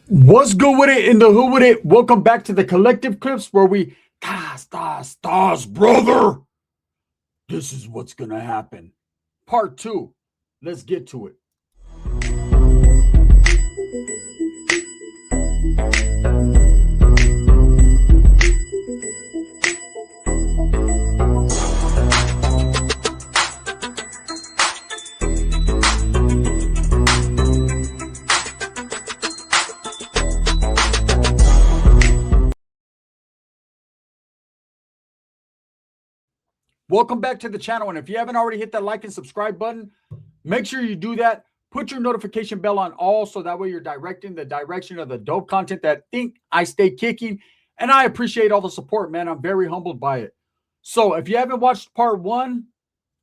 What's good with it in the who with it? Welcome back to the collective clips where we stars, brother. This is what's gonna happen. Part two. Let's get to it. Welcome back to the channel. And if you haven't already hit that like and subscribe button, make sure you do that. Put your notification bell on all so that way you're directing the direction of the dope content that think I stay kicking. And I appreciate all the support, man. I'm very humbled by it. So if you haven't watched part one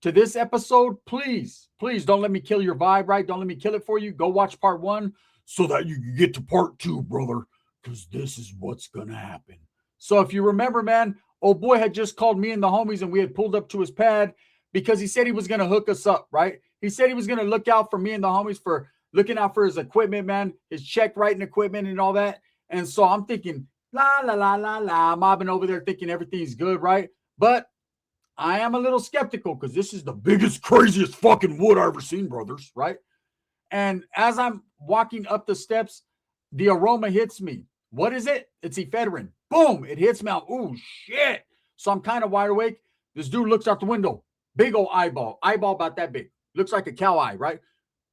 to this episode, please don't let me kill your vibe, right? Don't let me kill it for you. Go watch part one so that you can get to part two, brother, because this is what's going to happen. So if you remember, man, old boy had just called me and the homies and we had pulled up to his pad because he said he was going to hook us up, right? He said he was going to look out for me and the homies for looking out for his equipment, man, his check writing equipment and all that. And so I'm thinking, mobbing over there thinking everything's good, right? But I am a little skeptical because this is the biggest, craziest fucking wood I ever seen, brothers, right? And as I'm walking up the steps, the aroma hits me. What is it? It's ephedrine. Boom, it hits me out. Oh, shit. So I'm kind of wide awake. This dude looks out the window. Big old eyeball about that big. Looks like a cow eye, right?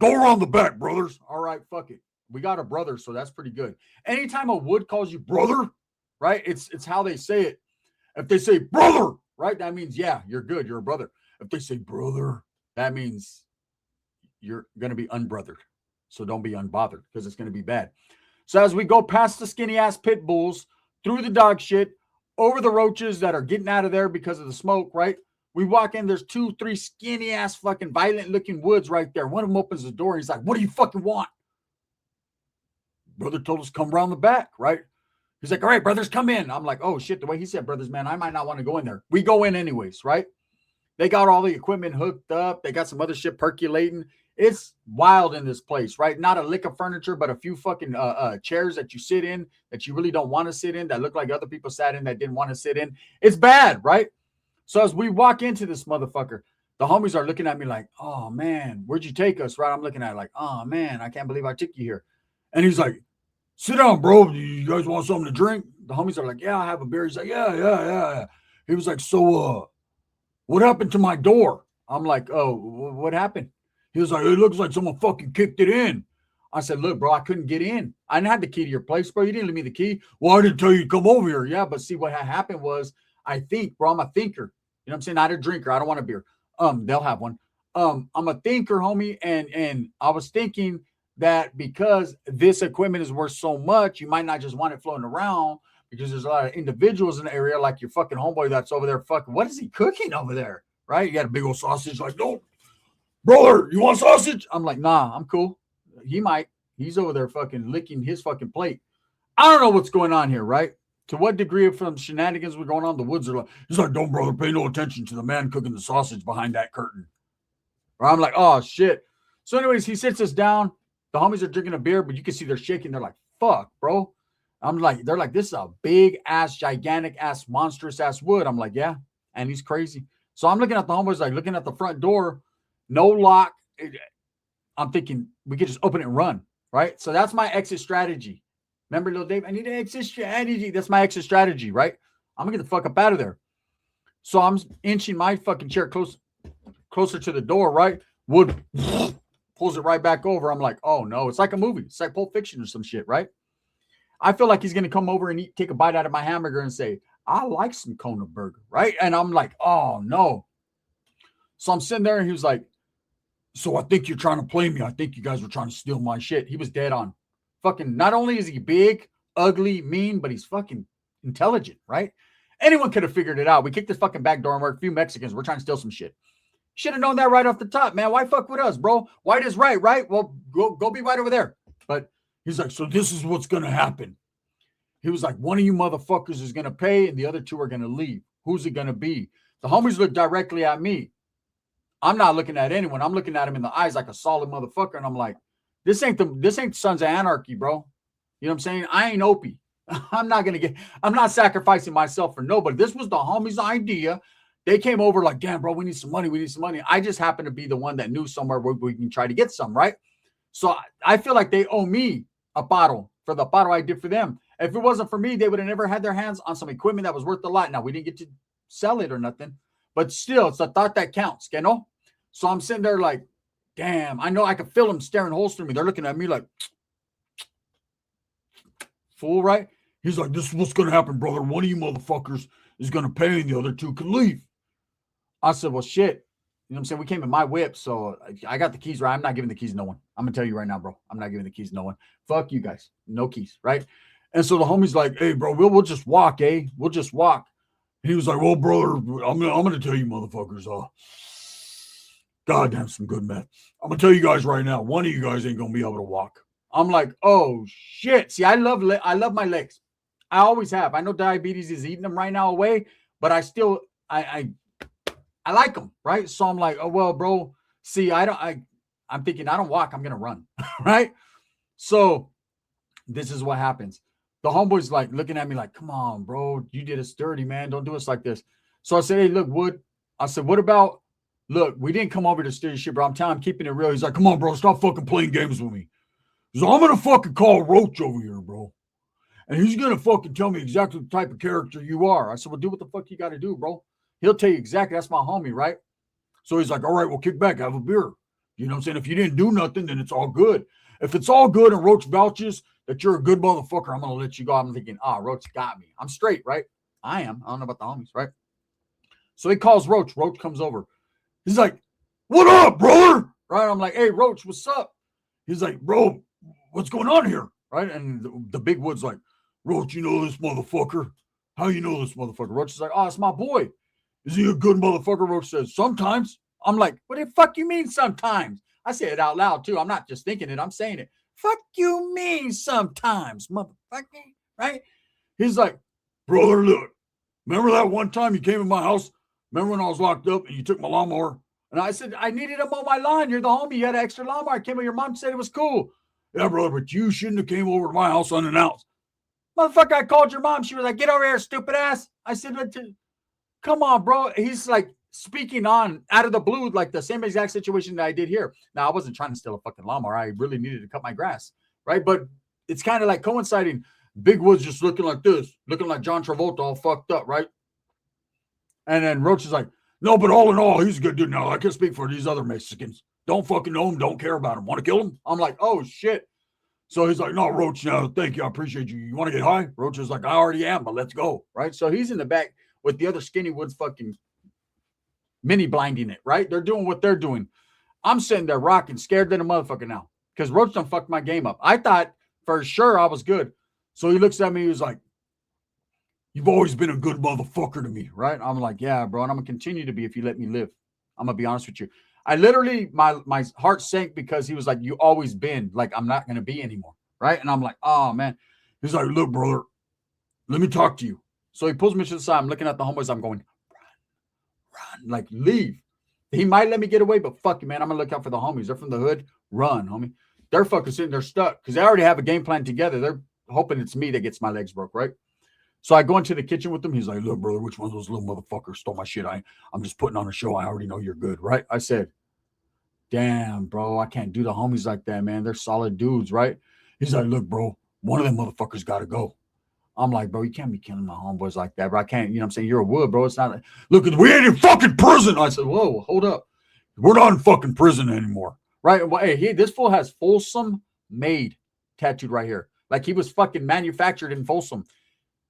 Go around the back, brothers. All right, fuck it. We got a brother, so that's pretty good. Anytime a wood calls you brother, right, it's how they say it. If they say brother, right, that means, yeah, you're good. You're a brother. If they say brother, that means you're going to be unbrothered. So don't be unbothered because it's going to be bad. So as we go past the skinny ass pit bulls, through the dog shit, over the roaches that are getting out of there because of the smoke, right? We walk in, there's 2-3 skinny ass fucking violent looking woods right there. One of them opens the door and he's like, what do you fucking want? Brother told us come around the back, right? He's like, all right, brothers, come in. I'm like, oh shit, the way he said brothers, man, I might not want to go in there. We go in anyways, right? They got all the equipment hooked up. They got some other shit percolating. It's wild in this place, right? Not a lick of furniture, but a few fucking chairs that you sit in that you really don't want to sit in, that look like other people sat in that didn't want to sit in. It's bad, right? So as we walk into this motherfucker, the homies are looking at me like, oh, man, where'd you take us, right? I'm looking at it like, oh, man, I can't believe I took you here. And he's like, sit down, bro. You guys want something to drink? The homies are like, yeah, I have a beer. He's like, yeah. He was like, so what happened to my door? I'm like, oh, what happened? He was like, it looks like someone fucking kicked it in. I said, look, bro, I couldn't get in. I didn't have the key to your place, bro. You didn't leave me the key. Well, I didn't tell you to come over here. Yeah, but see, what had happened was, I think, bro, I'm a thinker. You know what I'm saying? Not a drinker. I don't want a beer. They'll have one. I'm a thinker, homie. And I was thinking that because this equipment is worth so much, you might not just want it floating around because there's a lot of individuals in the area, like your fucking homeboy that's over there fucking, what is he cooking over there? Right? You got a big old sausage, like, no, brother, you want sausage? I'm like, nah, I'm cool. He might. He's over there fucking licking his fucking plate. I don't know what's going on here, right? To what degree of some shenanigans were going on, the woods are like, he's like, don't, brother, pay no attention to the man cooking the sausage behind that curtain. Or I'm like, oh, shit. So anyways, he sits us down. The homies are drinking a beer, but you can see they're shaking. They're like, fuck, bro. I'm like, they're like, this is a big ass, gigantic ass, monstrous ass wood. I'm like, yeah. And he's crazy. So I'm looking at the homies, like looking at the front door, no lock. I'm thinking we could just open it and run, right? So that's my exit strategy. Remember, little Dave, I need an exit strategy. That's my exit strategy, right? I'm going to get the fuck up out of there. So I'm inching my fucking chair closer to the door, right? Wood pulls it right back over. I'm like, oh, no. It's like a movie. It's like Pulp Fiction or some shit, right? I feel like he's going to come over and take a bite out of my hamburger and say, I like some Kona burger, right? And I'm like, oh, no. So I'm sitting there and he was like, so I think you're trying to play me. I think you guys were trying to steal my shit. He was dead on. Fucking, not only is he big, ugly, mean, but he's fucking intelligent, right? Anyone could have figured it out. We kicked this fucking back door and we're a few Mexicans. We're trying to steal some shit. Should have known that right off the top, man. Why fuck with us, bro? White is right, right? Well, go be right over there. But he's like, so this is what's going to happen. He was like, one of you motherfuckers is going to pay and the other two are going to leave. Who's it going to be? The homies look directly at me. I'm not looking at anyone. I'm looking at him in the eyes like a solid motherfucker. And I'm like, this ain't Sons of Anarchy, bro. You know what I'm saying? I ain't Opie. I'm not sacrificing myself for nobody. This was the homies' idea. They came over like, damn, bro, we need some money. We need some money. I just happened to be the one that knew somewhere where we can try to get some, right? So I feel like they owe me a bottle for the bottle I did for them. If it wasn't for me, they would have never had their hands on some equipment that was worth a lot. Now, we didn't get to sell it or nothing, but still, it's a thought that counts, you know? So I'm sitting there like, damn, I know I can feel them staring holes through me. They're looking at me like, fool, right? He's like, this is what's going to happen, brother. One of you motherfuckers is going to pay and the other two can leave. I said, well, shit. You know what I'm saying? We came in my whip, so I got the keys, right? I'm not giving the keys to no one. I'm going to tell you right now, bro. I'm not giving the keys to no one. Fuck you guys. No keys, right? And so the homie's like, hey, bro, we'll just walk, eh? We'll just walk. And he was like, well, brother, I'm gonna tell you motherfuckers, goddamn some good meth. I'm going to tell you guys right now, one of you guys ain't going to be able to walk. I'm like, oh, shit. See, I love my legs. I always have. I know diabetes is eating them right now away, but I still, I like them, right? So I'm like, oh, well, bro, see, I'm thinking I don't walk, I'm going to run, right? So this is what happens. The homeboy's like looking at me like, come on, bro, you did us dirty, man. Don't do us like this. So I said, hey, look, Wood. I said, what about, look, we didn't come over to steer shit, bro. I'm keeping it real. He's like, come on, bro, stop fucking playing games with me. He's like, I'm going to fucking call Roach over here, bro. And he's going to fucking tell me exactly the type of character you are. I said, well, do what the fuck you got to do, bro. He'll tell you exactly. That's my homie, right? So he's like, all right, well, kick back, have a beer. You know what I'm saying? If you didn't do nothing, then it's all good. If it's all good and Roach vouches that you're a good motherfucker, I'm going to let you go. I'm thinking, Roach got me. I'm straight, right? I am. I don't know about the homies, right? So he calls Roach. Roach comes over. He's like, what up, brother? Right? I'm like, hey, Roach, what's up? He's like, bro, what's going on here? Right? And the big Wood's like, Roach, you know this motherfucker? How you know this motherfucker? Roach is like, it's my boy. Is he a good motherfucker? Roach says, sometimes. I'm like, what the fuck you mean sometimes? I say it out loud too. I'm not just thinking it. I'm saying it. Fuck you mean sometimes, motherfucker? Right? He's like, brother, look. Remember that one time you came in my house? Remember when I was locked up and you took my lawnmower? And I said, I needed to mow my lawn. You're the homie. You had an extra lawnmower. I came with your mom said it was cool. Yeah, brother, but you shouldn't have came over to my house unannounced. Motherfucker, I called your mom. She was like, get over here, stupid ass. I said, come on, bro. He's like speaking on out of the blue, like the same exact situation that I did here. Now, I wasn't trying to steal a fucking lawnmower. I really needed to cut my grass, right? But it's kind of like coinciding. Big Wood's just looking like this, looking like John Travolta all fucked up, right? And then Roach is like, no, but all in all, he's a good dude. Now, I can speak for these other Mexicans. Don't fucking know him. Don't care about him. Want to kill him? I'm like, oh, shit. So he's like, no, Roach, no, thank you. I appreciate you. You want to get high? Roach is like, I already am, but let's go, right? So he's in the back with the other skinny Woods fucking mini blinding it, right? They're doing what they're doing. I'm sitting there rocking, scared than a motherfucker now because Roach done fucked my game up. I thought for sure I was good. So he looks at me. He was like, you've always been a good motherfucker to me, right? I'm like, yeah, bro, and I'm going to continue to be if you let me live. I'm going to be honest with you. I literally, my heart sank because he was like, you always been, like, I'm not going to be anymore, right? And I'm like, oh, man. He's like, look, brother, let me talk to you. So he pulls me to the side. I'm looking at the homeboys. I'm going, run, like, leave. He might let me get away, but fuck you, man. I'm going to look out for the homies. They're from the hood. Run, homie. They're fucking sitting there stuck because they already have a game plan together. They're hoping it's me that gets my legs broke, right? So I go into the kitchen with him. He's like, look, brother, which one of those little motherfuckers stole my shit? I'm just putting on a show. I already know you're good, right? I said, damn, bro, I can't do the homies like that, man. They're solid dudes, right? He's like, look, bro, one of them motherfuckers got to go. I'm like, bro, you can't be killing my homeboys like that, bro. I can't, you know what I'm saying? You're a Wood, bro. It's not like, look, we ain't in fucking prison. I said, whoa, hold up. We're not in fucking prison anymore, right? Well, hey, this fool has Folsom Made tattooed right here. Like he was fucking manufactured in Folsom.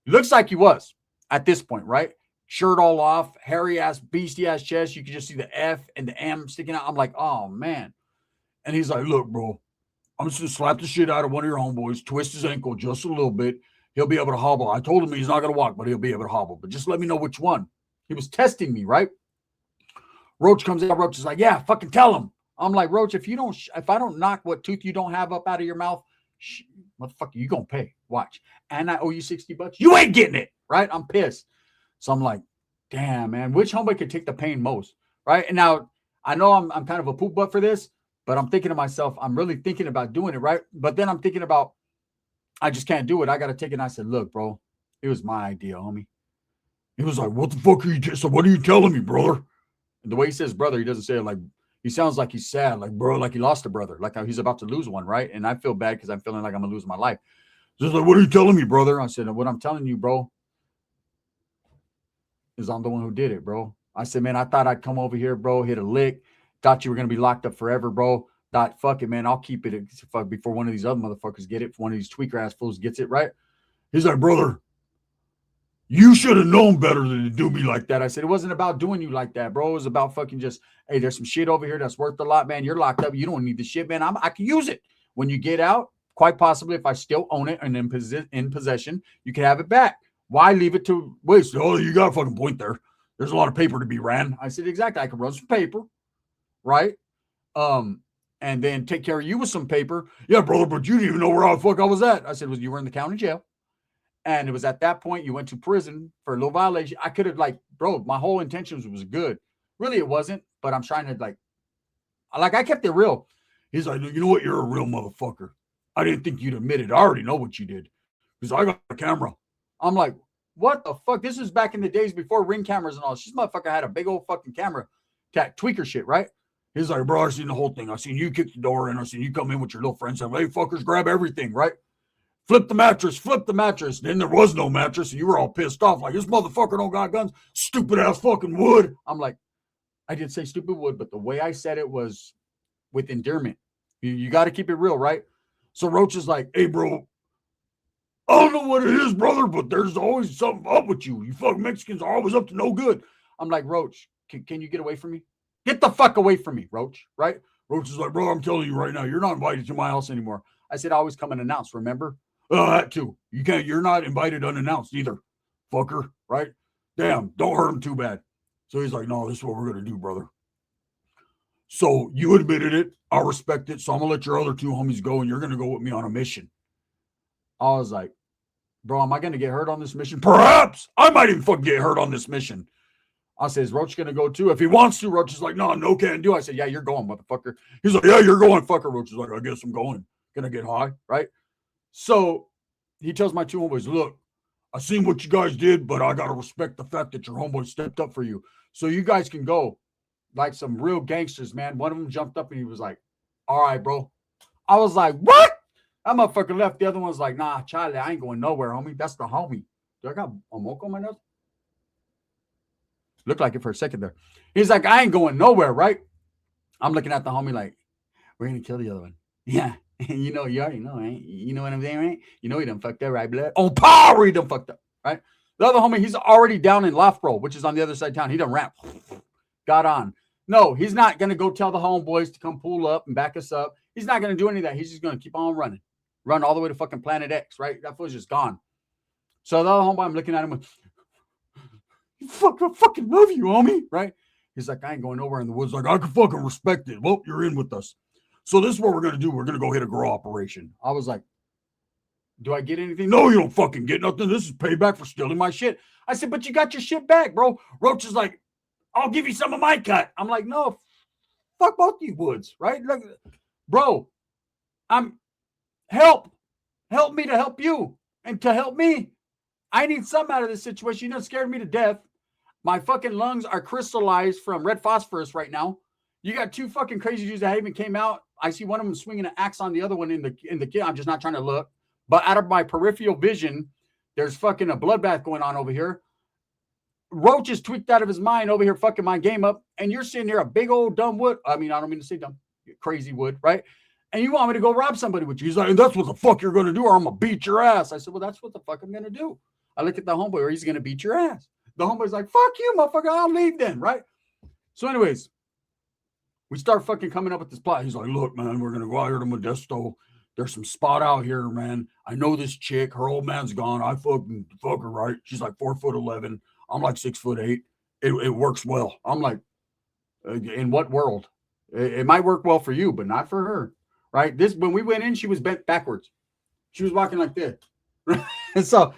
Looks like he was at this point, right? Shirt all off, hairy ass, beastie ass chest. You can just see the F and the M sticking out. I'm like, oh man. And he's like, look, bro, I'm just gonna slap the shit out of one of your homeboys, twist his ankle just a little bit. He'll be able to hobble. I told him he's not gonna walk, but he'll be able to hobble. But just let me know which one. He was testing me, right? Roach comes out. Roach is like, yeah, fucking tell him. I'm like, Roach, if I don't knock what tooth you don't have up out of your mouth, motherfucker, you gonna pay. Watch. And I owe you $60. You ain't getting it, right? I'm pissed. So I'm like, damn, man, which homeboy could take the pain most, right? And now I know I'm kind of a poop butt for this, but I'm thinking to myself, I'm really thinking about doing it, right? But then I'm thinking about I just can't do it. I got to take it. And I said, look, bro, it was my idea, homie. He was like, what the fuck are you, so what are you telling me, brother? And the way he says brother, he doesn't say it like, he sounds like he's sad, like, bro, like he lost a brother, like he's about to lose one, right? And I feel bad because I'm feeling like I'm going to lose my life. Just like, what are you telling me, brother? I said, what I'm telling you, bro, is I'm the one who did it, bro. I said, man, I thought I'd come over here, bro, hit a lick. Thought you were going to be locked up forever, bro. Thought, fuck it, man, I'll keep it before one of these other motherfuckers get it. If one of these tweaker ass fools gets it, right? He's like, brother, you should have known better than to do me like that. I said, it wasn't about doing you like that, bro. It was about fucking just, hey, there's some shit over here that's worth a lot, man. You're locked up. You don't need the shit, man. I can use it. When you get out, quite possibly, if I still own it and in possession, you can have it back. Why leave it to waste? Oh, you got a fucking point there. There's a lot of paper to be ran. I said, exactly. I can run some paper, right? And then take care of you with some paper. Yeah, brother, but you didn't even know where the fuck I was at. I said, well, you were in the county jail. And it was at that point you went to prison for a little violation. I could have, like, bro, my whole intentions was good. Really, it wasn't, but I'm trying to, like I kept it real. He's like, you know what? You're a real motherfucker. I didn't think you'd admit it. I already know what you did because I got a camera. I'm like, what the fuck? This was back in the days before Ring cameras and all. This motherfucker had a big old fucking camera, tweaker shit, right? He's like, bro, I seen the whole thing. I seen you kick the door in. I seen you come in with your little friends and say, hey, fuckers, grab everything, right? Flip the mattress. Then there was no mattress, and you were all pissed off. Like, this motherfucker don't got guns. Stupid ass fucking wood. I'm like, I didn't say stupid wood, but the way I said it was with endearment. You got to keep it real, right? So Roach is like, hey, bro, I don't know what it is, brother, but there's always something up with you. You fucking Mexicans are always up to no good. I'm like, Roach, can you get away from me? Get the fuck away from me, Roach, right? Roach is like, bro, I'm telling you right now, you're not invited to my house anymore. I said, I always come and announce, remember? That too. You're not invited unannounced either, fucker, right? Damn, don't hurt him too bad. So he's like, no, this is what we're going to do, brother. So you admitted it. I respect it. So I'm going to let your other two homies go, and you're going to go with me on a mission. I was like, bro, am I going to get hurt on this mission? Perhaps. I might even fucking get hurt on this mission. I said, is Roach going to go too? If he wants to, Roach is like, no, can't do. I said, yeah, you're going, motherfucker. He's like, yeah, you're going, fucker. Roach is like, I guess I'm going. Gonna get high, right? So he tells my two homeboys, look, I seen what you guys did, but I got to respect the fact that your homeboy stepped up for you. So you guys can go like some real gangsters, man. One of them jumped up and he was like, all right, bro. I was like, what? That motherfucker left. The other one's like, nah, Charlie, I ain't going nowhere, homie. That's the homie. Do I got a mocha on my nose? Looked like it for a second there. He's like, I ain't going nowhere, right? I'm looking at the homie like, we're going to kill the other one. Yeah. You already know, right? You know what I'm saying, right? You know he done fucked up, right, blood? On power, he done fucked up, right? The other homie, he's already down in Loughborough, which is on the other side of town. He done rap. Got on. No, he's not going to go tell the homeboys to come pull up and back us up. He's not going to do any of that. He's just going to keep on running. Run all the way to fucking Planet X, right? That fool's just gone. So the other homeboy, I'm looking at him with, I fucking love you, homie, right? He's like, I ain't going nowhere in the woods. Like, I can fucking respect it. Well, you're in with us. So this is what we're going to do. We're going to go hit a grow operation. I was like, do I get anything? No, you don't fucking get nothing. This is payback for stealing my shit. I said, but you got your shit back, bro. Roach is like, I'll give you some of my cut. I'm like, no, fuck both you woods, right? Like, bro, help me to help you and to help me. I need some out of this situation. You done scared me to death. My fucking lungs are crystallized from red phosphorus right now. You got two fucking crazy dudes that even came out. I see one of them swinging an axe on the other one in the kid. I'm just not trying to look. But out of my peripheral vision, there's fucking a bloodbath going on over here. Roach is tweaked out of his mind over here fucking my game up. And you're sitting here a big old dumb wood. I mean, I don't mean to say dumb. Crazy wood, right? And you want me to go rob somebody with you. He's like, and that's what the fuck you're going to do or I'm going to beat your ass. I said, well, that's what the fuck I'm going to do. I look at the homeboy or he's going to beat your ass. The homeboy's like, fuck you, motherfucker. I'll leave then, right? So anyways, we start fucking coming up with this plot. He's like, look, man, we're going to go out here to Modesto. There's some spot out here, man. I know this chick. Her old man's gone. I fucking fuck her, right? She's like 4'11". I'm like 6'8". It works well. I'm like, in what world? It might work well for you, but not for her, right? When we went in, she was bent backwards. She was walking like this. And so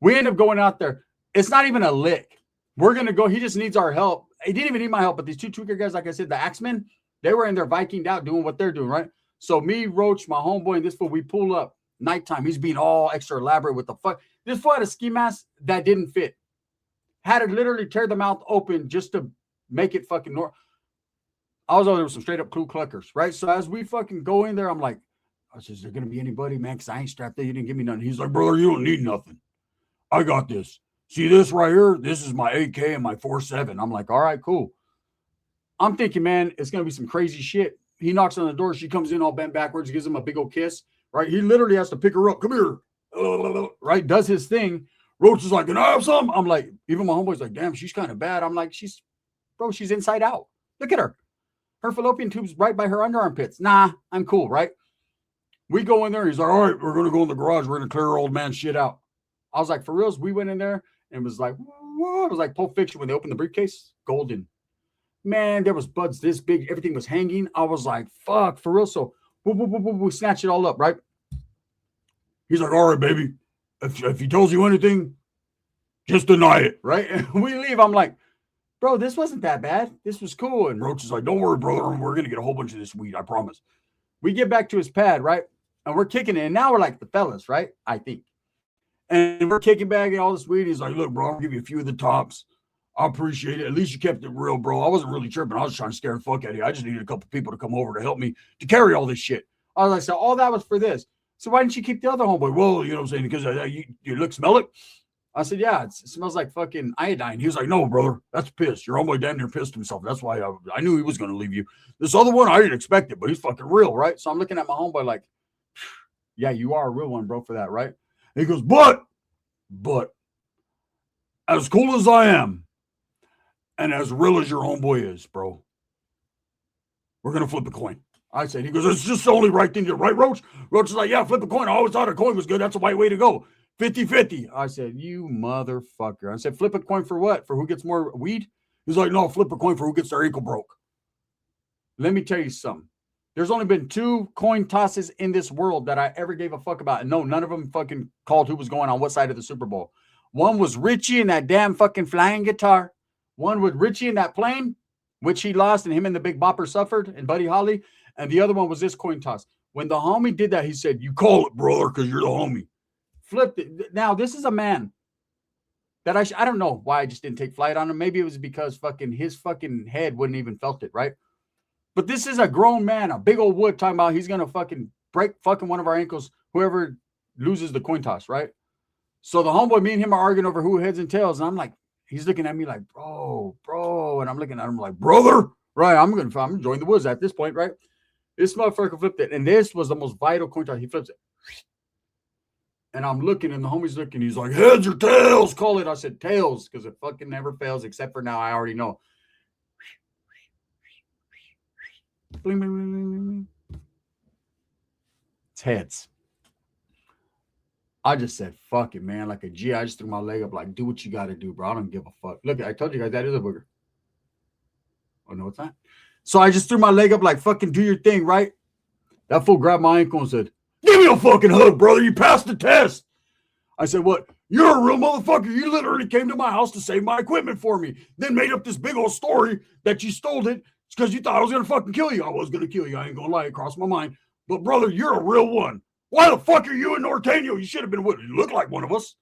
we end up going out there. It's not even a lick. We're going to go. He just needs our help. He didn't even need my help, but these two tweaker guys, like I said, the Axemen, they were in there Vikinged out doing what they're doing, right? So me, Roach, my homeboy, and this fool, we pull up. Nighttime. He's being all extra elaborate with the fuck. This fool had a ski mask that didn't fit. Had to literally tear the mouth open just to make it fucking normal. I was over there with some straight up Ku Kluxers, right? So as we fucking go in there, I'm like, I said, is there going to be anybody, man? Because I ain't strapped there. You didn't give me nothing. He's like, brother, you don't need nothing. I got this. See this right here? This is my AK and my 4.7. I'm like, all right, cool. I'm thinking, man, it's going to be some crazy shit. He knocks on the door. She comes in all bent backwards, gives him a big old kiss, right? He literally has to pick her up. Come here. Right? Does his thing. Roach is like, can I have some? I'm like, even my homeboy's like, damn, she's kind of bad. I'm like, she's inside out. Look at her. Her fallopian tube's right by her underarm pits. Nah, I'm cool, right? We go in there. He's like, all right, we're going to go in the garage. We're going to clear her old man shit out. I was like, for reals? We went in there and was like, what? It was like Pulp Fiction when they opened the briefcase. Golden. Man, there was buds this big. Everything was hanging. I was like, fuck, for real? So we snatch it all up, right? He's like, all right, baby. If he tells you anything, just deny it, right? And we leave. I'm like, bro, this wasn't that bad. This was cool. And Roach is like, don't worry, brother. We're going to get a whole bunch of this weed. I promise. We get back to his pad, right? And we're kicking it. And now we're like the fellas, right? I think. And we're kicking back and all this weed. He's like, look, bro, I'll give you a few of the tops. I appreciate it. At least you kept it real, bro. I wasn't really tripping. I was trying to scare the fuck out of you. I just needed a couple people to come over to help me to carry all this shit. I was like, so all that was for this. So why didn't you keep the other homeboy? Well, you know what I'm saying? Because you smell it? I said, yeah, it smells like fucking iodine. He was like, no, brother, that's piss. Your homeboy damn near pissed himself. That's why I knew he was going to leave you. This other one, I didn't expect it, but he's fucking real, right? So I'm looking at my homeboy like, yeah, you are a real one, bro, for that, right? And he goes, but, as cool as I am, and as real as your homeboy is, bro, we're going to flip a coin. I said, he goes, it's just the only right thing to do, right, Roach? Roach is like, yeah, flip a coin. I always thought a coin was good. That's the right way to go. 50-50. I said, you motherfucker. I said, flip a coin for what? For who gets more weed? He's like, no, flip a coin for who gets their ankle broke. Let me tell you something. There's only been 2 coin tosses in this world that I ever gave a fuck about. And no, none of them fucking called who was going on what side of the Super Bowl. One was Richie and that damn fucking flying guitar. One with Richie in that plane, which he lost, and him and the Big Bopper suffered, and Buddy Holly. And the other one was this coin toss. When the homie did that, he said, you call it, brother, because you're the homie. Flipped it. Now, this is a man that I don't know why I just didn't take flight on him. Maybe it was because fucking his fucking head wouldn't even felt it, right? But this is a grown man, a big old wood talking about he's going to fucking break fucking one of our ankles, whoever loses the coin toss, right? So the homeboy, me and him are arguing over who heads and tails. And I'm like, he's looking at me like, bro. And I'm looking at him like, brother, right? I'm join the woods at this point, right? This motherfucker flipped it. And this was the most vital coin toss. He flips it. And I'm looking, and the homie's looking. He's like, heads or tails? Call it. I said, tails, because it fucking never fails, except for now. I already know. Bling, bling, bling, bling, bling. It's heads. I just said, fuck it, man. Like a G, I just threw my leg up like, do what you got to do, bro. I don't give a fuck. Look, I told you guys that is a booger. Oh, no, it's not. So I just threw my leg up like, fucking do your thing, right? That fool grabbed my ankle and said, give me a fucking hug, brother. You passed the test. I said, what? You're a real motherfucker. You literally came to my house to save my equipment for me. Then made up this big old story that you stole it because you thought I was going to fucking kill you. I was going to kill you. I ain't going to lie. It crossed my mind. But, brother, you're a real one. Why the fuck are you in Norteño? You should have been with You look like one of us.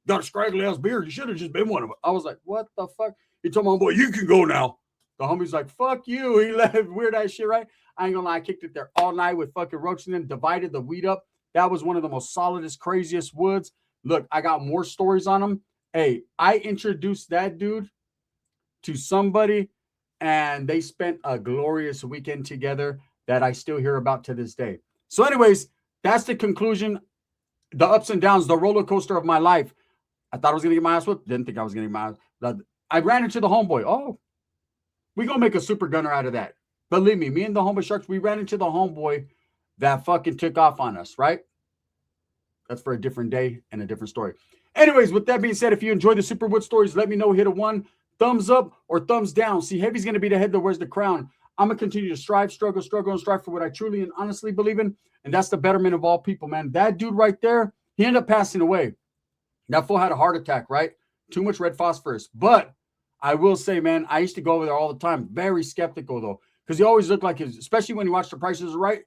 Got a scraggly ass beard. You should have just been one of us. I was like, what the fuck? He told my homeboy, you can go now. The homie's like, fuck you. He left weird ass shit, right? I ain't gonna lie. I kicked it there all night with fucking Roach and them, divided the weed up. That was one of the most solidest, craziest woods. Look, I got more stories on them. Hey, I introduced that dude to somebody, and they spent a glorious weekend together that I still hear about to this day. So anyways, that's the conclusion. The ups and downs, the roller coaster of my life. I thought I was going to get my ass whipped. Didn't think I was going to get my ass. I ran into the homeboy. Oh, we going to make a super gunner out of that. Believe me and the homeboy sharks, we ran into the homeboy that fucking took off on us, right? That's for a different day and a different story. Anyways, with that being said, if you enjoy the Superwood stories, let me know. Hit a 1 thumbs up or thumbs down. See, Heavy's going to be the head that wears the crown. I'm going to continue to strive, struggle, and strive for what I truly and honestly believe in. And that's the betterment of all people, man. That dude right there, he ended up passing away. That fool had a heart attack, right? Too much red phosphorus. But I will say, man, I used to go over there all the time. Very skeptical, though. Because he always looked like his, especially when you watch The Price is Right.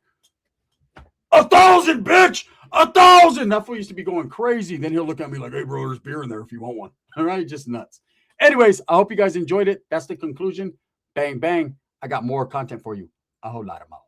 1,000, bitch, 1,000. That fool used to be going crazy. Then he'll look at me like, hey, bro, there's beer in there if you want one. All right, just nuts. Anyways, I hope you guys enjoyed it. That's the conclusion. Bang, bang. I got more content for you. A whole lot of more.